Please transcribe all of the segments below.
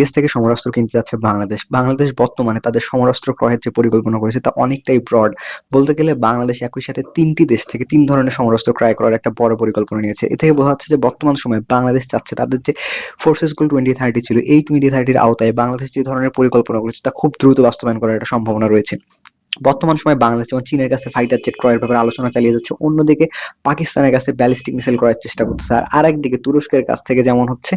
দেশ থেকে সমরাস্ত্র কিনতে যাচ্ছে বাংলাদেশ। বাংলাদেশ বর্তমানে তাদের সমরাস্ত্র ক্রয়ের যে পরিকল্পনা করেছে তা অনেকটাই ব্রড। বলতে গেলে বাংলাদেশ একই সাথে ৩টি দেশ থেকে ৩ ধরনের সমরাস্ত্র ক্রয় করার একটা বড় পরিকল্পনা নিয়েছে। এ থেকে বোঝা যাচ্ছে যে বর্তমান সময়ে বাংলাদেশ চাচ্ছে তাদের যে ফোর্সেস গোল 2030 ছিল, এই 2030-র আওতায় বাংলাদেশ যে ধরনের পরিকল্পনা করেছে তা খুব দ্রুত বাস্তবায়ন করার একটা সম্ভাবনা রয়েছে। বর্তমান সময়ে বাংলাদেশ যেমন চীনের কাছে ফাইটার জেট ক্রয়ের ব্যাপারে আলোচনা চালিয়ে যাচ্ছে, অন্যদিকে পাকিস্তানের কাছে ব্যালিস্টিক মিসাইল ক্রয়ের চেষ্টা করতেছে, আর আরেকদিকে তুরস্কের কাছ থেকে যেমন হচ্ছে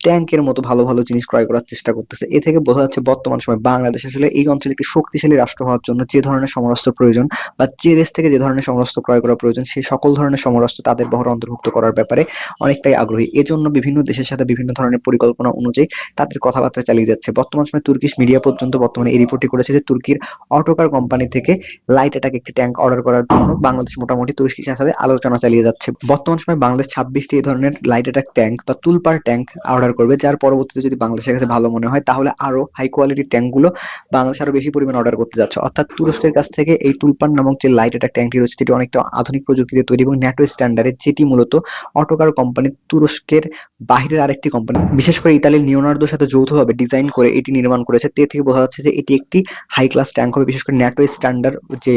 ট্যাঙ্কের মতো ভালো ভালো জিনিস ক্রয় করার চেষ্টা করতেছে। এ থেকে বোঝা যাচ্ছে বর্তমান সময়ে বাংলাদেশ আসলে এই অঞ্চলে একটি শক্তিশালী রাষ্ট্র হওয়ার জন্য যে ধরনের সমরাস্ত্র প্রয়োজন বা যে দেশ থেকে যে ধরনের সমরাস্ত্র ক্রয় করা প্রয়োজন সেই সকল ধরনের সমরাস্ত্র তাদের বহরে অন্তর্ভুক্ত করার ব্যাপারে অনেকটাই আগ্রহী। এজন্য বিভিন্ন দেশের সাথে বিভিন্ন ধরনের পরিকল্পনা অনুযায়ী তাদের কথাবার্তা চালিয়ে যাচ্ছে। বর্তমান সময়ে তুর্কিশ মিডিয়া পর্যন্ত বর্তমানে এই রিপোর্টটি করেছে যে তুর্কির অটোকার কোম্পানি থেকে লাইট অ্যাটাক একটি ট্যাঙ্ক অর্ডার করার জন্য বাংলাদেশ মোটামুটি তুরস্কের সাথে আলোচনা চালিয়ে যাচ্ছে। বর্তমান সময়ে বাংলাদেশ 26টি এই ধরনের লাইট অ্যাটাক ট্যাঙ্ক বা তুলপার ট্যাঙ্ক অর্ডার করবে, যার পরবর্তীতে যদি বাংলাদেশের কাছে ভালো মনে হয় তাহলে আরো হাই কোয়ালিটির ট্যাঙ্কগুলো বাংলাদেশ আরো বেশি পরিমাণ অর্ডার করতে যাচ্ছে। অর্থাৎ তুরস্কের কাছ থেকে এই তুলপার নামক যে লাইট অ্যাটাক ট্যাঙ্কটি রয়েছে সেটি অনেকটা আধুনিক প্রযুক্তিতে তৈরি এবং ন্যাটো স্ট্যান্ডার্ডে, যেটি মূলত অটোকার কোম্পানি তুরস্কের বাহিরের আরেকটি কোম্পানি বিশেষ করে ইতালির লিওনার্দোর সাথে যৌথভাবে ডিজাইন করে এটি নির্মাণ করেছে। তে থেকে বোঝা যাচ্ছে যে এটি একটি হাই ক্লাস ট্যাঙ্ক হবে, বিশেষ করে ন্যাটো স্ট্যান্ডার্ড যে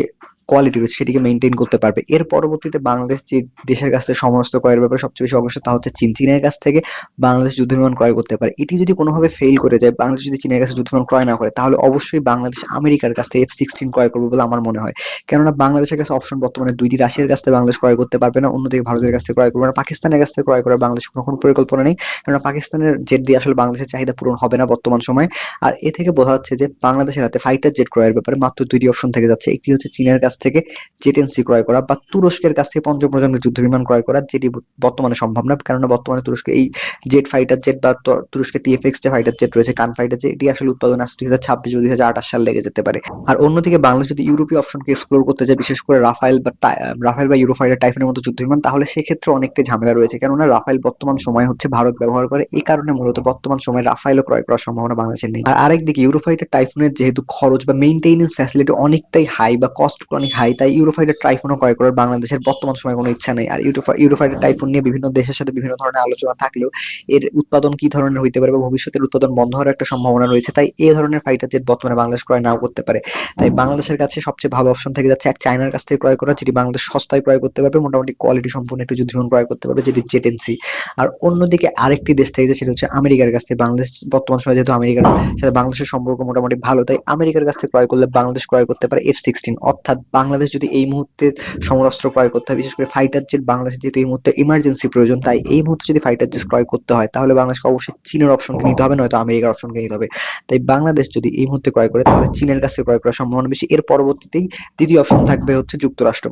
কোয়ালিটি রয়েছে সেটিকে মেনটেন করতে পারবে। এর পরবর্তীতে বাংলাদেশ যে দেশের কাছ থেকে সমরাস্ত্র ক্রয়ের ব্যাপারে সবচেয়ে বেশি অগ্রসর তা হচ্ছে চীন। চীনের কাছ থেকে বাংলাদেশ যুদ্ধবিমান ক্রয় করতে পারে। এটি যদি কোনোভাবে ফেল করে যায়, বাংলাদেশ যদি চীনের কাছে যুদ্ধবিমান ক্রয় না করে, তাহলে অবশ্যই বাংলাদেশ আমেরিকার কাছ থেকে F-16 ক্রয় করবে বলে আমার মনে হয়। কেননা বাংলাদেশের কাছে অপশন বর্তমানে দুইটি, রাশিয়ার কাছ থেকে বাংলাদেশ ক্রয় করতে পারবে না, অন্যদিকে ভারতের কাছ থেকে ক্রয় করবে না, পাকিস্তানের কাছ থেকে ক্রয় করার বাংলাদেশের কোনো পরিকল্পনা নেই। কেননা পাকিস্তানের জেট দিয়ে আসলে বাংলাদেশের চাহিদা পূরণ হবে না বর্তমান সময়ে। আর এ থেকে বোঝা যাচ্ছে যে বাংলাদেশের হাতে ফাইটার জেট ক্রয়ের ব্যাপারে মাত্র দুইটি অপশন থেকে যাচ্ছে। একটি হচ্ছে চীনের কাছ থেকে জেটেনসি ক্রয় করা বা তুরস্কের কাছ থেকে পঞ্চম প্রজন্মের যুদ্ধ বিমান ক্রয় করা, যেটি বর্তমানে সম্ভব না। কেননা বর্তমানে তুরস্কে এই জেট ফাইটার জেট বা তুরস্কের টিএফএক্স যে ফাইটার জেট রয়েছে, কান ফাইটার জেট, এটি আসলে উৎপাদন আসতে 2026 বা 2028 সাল লেগে যেতে পারে। আর অন্যদিকে বাংলাদেশ যদি ইউরোপীয় অপশনকে এক্সপ্লোর করতে যায়, বিশেষ করে রাফাইল বা ইউরোফাইটার টাইফুনের মতো যুদ্ধ বিমান, তাহলে সেক্ষেত্রে অনেকটাই ঝামেলা রয়েছে। কেননা রাফাইল বর্তমান সময় হচ্ছে ভারত ব্যবহার করে, এই কারণে মূলত বর্তমান সময় রাফাইলও ক্রয় করার সম্ভাবনা বাংলাদেশের নেই। আর আরেকদিকে ইউরোফাইটার টাইফুনের যেহেতু খরচ বা মেইনটেনেন্স ফ্যাসিলিটি অনেকটাই হাই বা কস্ট অনেক হাই, তাই ইউরোফাইটার টাইফুনও ক্রয় করার বাংলাদেশের বর্তমান সময়ে কোনো ইচ্ছা নেই। আর ইউরোফাইটার টাইফুন নিয়ে বিভিন্ন দেশের সাথে বিভিন্ন ধরনের আলোচনা থাকলেও এর উৎপাদন কি ধরনের হইতে পারে বা ভবিষ্যতের উৎপাদন বন্ধ হওয়ার একটা সম্ভাবনা রয়েছে, তাই এই ধরনের ফাইটার জেট বর্তমানে বাংলাদেশ ক্রয় নাও করতে পারে। তাই বাংলাদেশের কাছে সবচেয়ে ভালো অপশন থেকে যাচ্ছে এক চায়নার কাছ থেকে ক্রয় করা, যেটি বাংলাদেশ সস্তায় ক্রয় করতে পারবে, মোটামুটি কোয়ালিটি সম্পূর্ণ একটি যুদ্ধবিমান ক্রয় করতে পারবে, যেটি জেটেনসি। আর অন্যদিকে আরেকটি দেশ থেকে সেটা হচ্ছে আমেরিকার কাছ থেকে। বাংলাদেশ বর্তমান সময়ে যেহেতু আমেরিকার সাথে বাংলাদেশের সম্পর্ক মোটামুটি ভালো, তাই আমেরিকার কাছ থেকে ক্রয় করলে বাংলাদেশ ক্রয় করতে পারে F-16। অর্থাৎ বাংলাদেশ যদি এই মুহূর্তে সমরাস্ত্র ক্রয় করতে হয়, বিশেষ করে ফাইটার জেট, বাংলাদেশের যেহেতু এই মুহূর্তে ইমার্জেন্সি প্রয়োজন, তাই এই মুহূর্তে যদি ফাইটার জেট ক্রয় করতে হয় তাহলে বাংলাদেশকে অবশ্যই চীনের অপশনকে নিতে হবে, নয়তো আমেরিকার অপশনকে নিতে হবে। তাই বাংলাদেশ যদি এই মুহূর্তে ক্রয় করে তাহলে চীনের কাছ থেকে ক্রয় করার সম্ভাবনা বেশি। এর পরবর্তীতেই দ্বিতীয় অপশন থাকবে হচ্ছে যুক্তরাষ্ট্র।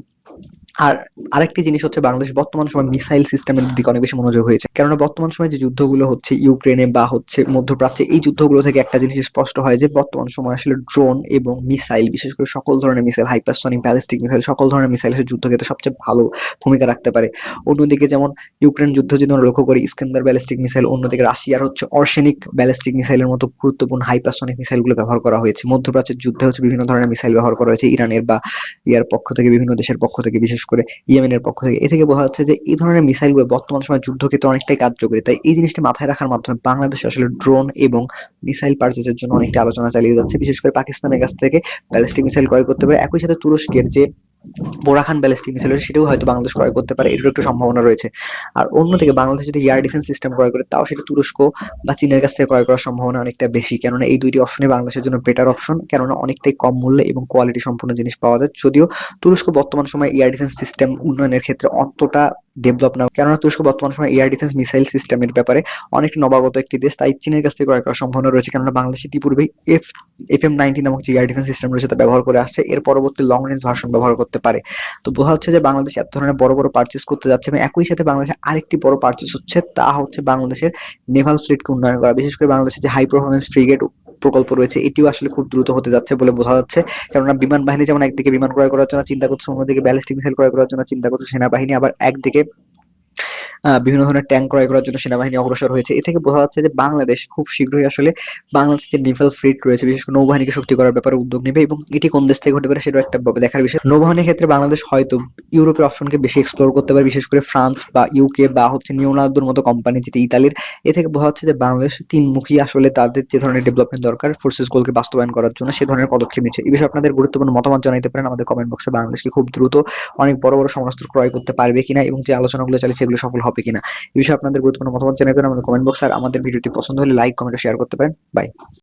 আর আরেকটি জিনিস হচ্ছে বাংলাদেশ বর্তমান সময় মিসাইল সিস্টেমের দিকে অনেক বেশি মনোযোগ হয়েছে। কেননা বর্তমান সময়ে যে যুদ্ধগুলো হচ্ছে ইউক্রেনে বা হচ্ছে মধ্যপ্রাচ্যে, এই যুদ্ধগুলো থেকে একটা জিনিস স্পষ্ট হয় যে বর্তমান সময় আসলে ড্রোন এবং মিসাইল, বিশেষ করে সকল ধরনের মিসাইল, হাইপারসনিক, ব্যালিস্টিক মিসাইল, সকল ধরনের মিসাইল যুদ্ধক্ষেত্রে সবচেয়ে ভালো ভূমিকা রাখতে পারে। অন্যদিকে যেমন ইউক্রেন যুদ্ধ যদি আমরা লক্ষ্য করি, ইস্কান্দার ব্যালিস্টিক মিসাইল, অন্যদিকে রাশিয়ার হচ্ছে অর্শেনিক ব্যালিস্টিক মিসাইলের মতো গুরুত্বপূর্ণ হাইপারসনিক মিসাইলগুলো ব্যবহার করা হয়েছে। মধ্যপ্রাচ্যের যুদ্ধে হচ্ছে বিভিন্ন ধরনের মিসাইল ব্যবহার করা হয়েছে, ইরানের বা ইয়ার পক্ষ থেকে, বিভিন্ন দেশের পক্ষ থেকে, বিশেষ করে ইয়েমেনের পক্ষ থেকে। এ থেকে বোঝা যাচ্ছে যে এই ধরনের মিসাইলগুলো বর্তমান সময় যুদ্ধক্ষেত্রে অনেকটাই কার্যকরী। তাই এই জিনিসটি মাথায় রাখার মাধ্যমে বাংলাদেশ আসলে ড্রোন এবং মিসাইল পারচেজের জন্য অনেকটা আলোচনা চালিয়ে যাচ্ছে। বিশেষ করে পাকিস্তানের কাছ থেকে ব্যালিস্টিক মিসাইল ক্রয় করতে পারে, একই সাথে তুরস্কের যে বোরাখান ব্যালিস্টিক মিসাইল সেটাও হয়তো বাংলাদেশ ক্রয় করতে পারে, এটার একটু সম্ভাবনা রয়েছে। আর অন্যদিকে বাংলাদেশ যদি এয়ার ডিফেন্স সিস্টেম ক্রয় করে, তাও সেটা তুরস্ক বা চীনের কাছ থেকে ক্রয় করার সম্ভাবনা অনেকটা বেশি। কেননা এই দুইটি অপশনই বাংলাদেশের জন্য বেটার অপশন, কেননা অনেকটাই কম মূল্যে এবং কোয়ালিটি সম্পূর্ণ জিনিস পাওয়া যায়। যদিও তুরস্ক বর্তমান সময় এয়ার ডিফেন্স সিস্টেম উন্নয়নের ক্ষেত্রে অতটা ডেভেলপ না, কেননা তুরস্ক বর্তমান সময় এয়ার ডিফেন্স মিসাইল সিস্টেমের ব্যাপারে অনেক নবাগত একটি দেশ, তাই চীনের কাছ থেকে ক্রয় করার সম্ভাবনা রয়েছে। কেননা বাংলাদেশ ইতিপূর্বেই FM-90 নামক যে এয়ার ডিফেন্স সিস্টেম রয়েছে তা ব্যবহার করে আসছে, এর পরবর্তী লং রেঞ্জ ভার্সন ব্যবহার করতে পারে। তো বোঝা হচ্ছে যে বাংলাদেশ এত ধরনের বড় বড় পারচেস করতে যাচ্ছে, এবং একই সাথে বাংলাদেশের আরেকটি বড় পারচেস হচ্ছে, তা হচ্ছে বাংলাদেশের নেভাল ফ্লিটকে উন্নয়ন করা। বিশেষ করে বাংলাদেশের যে হাই পারফরমেন্স ফ্রিগেট প্রকল্প রয়েছে, এটিও আসলে খুব দ্রুত হতে যাচ্ছে বলে বোঝা যাচ্ছে। কেননা বিমান বাহিনী যেমন একদিকে বিমান ক্রয় করার জন্য চিন্তা করছে, অন্যদিকে ব্যালিস্টিক মিসাইল ক্রয় করার জন্য চিন্তা করছে সেনাবাহিনী, আবার একদিকে বিভিন্ন ধরনের ট্যাঙ্ক ক্রয় করার জন্য সেনাবাহিনী অগ্রসর হয়েছে। এ থেকে বোঝা যাচ্ছে যে বাংলাদেশ খুব শীঘ্রই আসলে বাংলাদেশের যে নেভাল ফ্লিট রয়েছে, বিশেষ করে নৌবাহিনীকে শক্তি করার ব্যাপারে উদ্যোগ নেবে এবং এটি কোন দেশ থেকে হতে পারে সেটাও একটা দেখার বিষয়। নৌবাহিনীর ক্ষেত্রে বাংলাদেশ হয়তো ইউরোপের অপশনকে বেশি এক্সপ্লোর করতে পারে, বিশেষ করে ফ্রান্স বা ইউকে বা হচ্ছে লিওনার্দোর মতো কোম্পানি যেটি ইতালির। এ থেকে বোঝা যাচ্ছে যে বাংলাদেশ তিনমুখী আসলে তাদের যে ধরনের ডেভেলপমেন্ট দরকার ফোর্সেস গোলকে বাস্তবায়ন করার জন্য সে ধরনের পদক্ষেপ নিচ্ছে। এই বিষয়ে আপনাদের গুরুত্বপূর্ণ মতামত জানাতে পারেন আমাদের কমেন্ট বক্সে। বাংলাদেশকে খুব দ্রুত অনেক বড় বড় সমরাস্ত্র ক্রয় করতে পারবে কিনা এবং যে আলোচনাগুলো চালিয়েছে এগুলো সফল হবে কিনা, এই বিষয়ে আপনাদের গুরুত্বপূর্ণ মতামত জানাতে পারেন আমাদের কমেন্ট বক্সে। আর আমাদের ভিডিওটি পছন্দ হলে লাইক, কমেন্ট ও শেয়ার করতে পারেন। বাই।